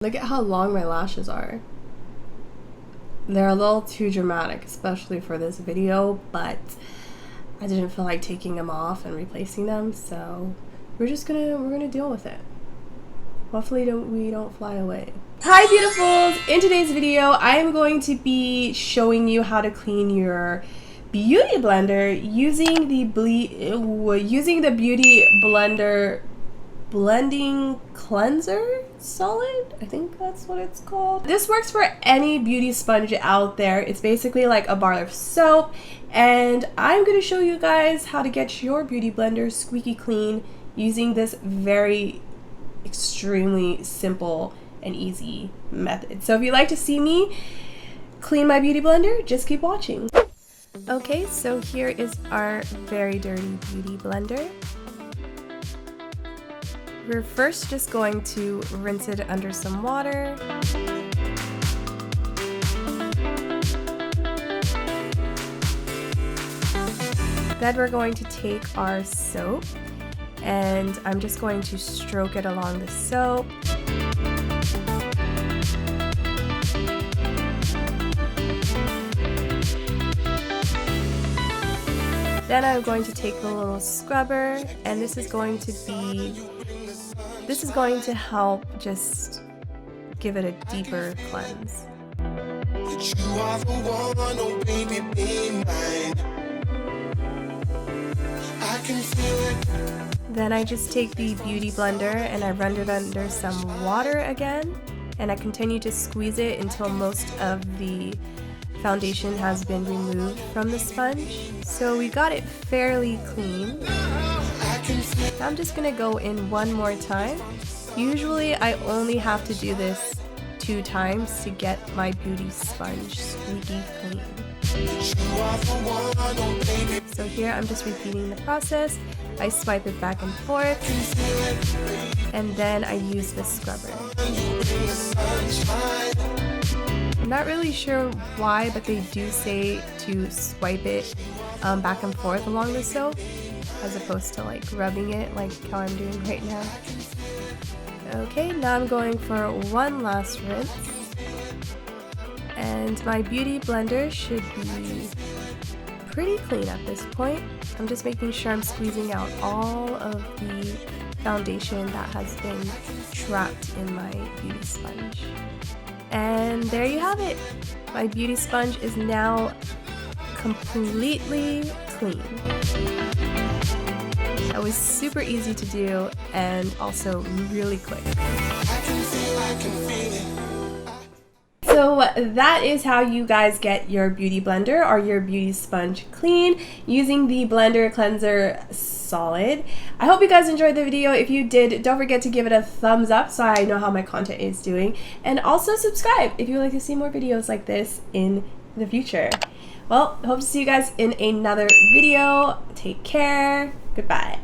Look at how long my lashes are. They're a little too dramatic, especially for this video, but I didn't feel like taking them off and replacing them, so we're gonna deal with it. Hopefully we don't fly away. Hi beautifuls! In today's video, I am going to be showing you how to clean your beauty blender using the Beauty Blender Blending Cleanser Solid. I think that's what it's called. This works for any beauty sponge out there. It's basically like a bar of soap, and I'm going to show you guys how to get your beauty blender squeaky clean using this very extremely simple and easy method. So if you'd like to see me clean my beauty blender, just keep watching. Okay, so here is our very dirty beauty blender. We're first just going to rinse it under some water. Then we're going to take our soap, and I'm just going to stroke it along the soap. Then I'm going to take the little scrubber, and this is going to help just give it a deeper cleanse. Then I just take the beauty blender and I run it under some water again, and I continue to squeeze it until most of the foundation has been removed from the sponge. So we got it fairly clean. I'm just gonna go in one more time. Usually I only have to do this 2 times to get my beauty sponge squeaky clean. So here I'm just repeating the process. I swipe it back and forth, and then I use the scrubber. I'm not really sure why, but they do say to swipe it back and forth along the soap, as opposed to like rubbing it like how I'm doing right now. Okay, now I'm going for one last rinse, and my beauty blender should be pretty clean at this point. I'm just making sure I'm squeezing out all of the foundation that has been trapped in my beauty sponge. And there you have it. My beauty sponge is now completely clean. That was super easy to do and also really quick. So that is how you guys get your beauty blender or your beauty sponge clean using the Blendercleanser Solid. I hope you guys enjoyed the video. If you did, don't forget to give it a thumbs up so I know how my content is doing, and also subscribe if you'd like to see more videos like this in the future. Well, hope to see you guys in another video. Take care. Goodbye.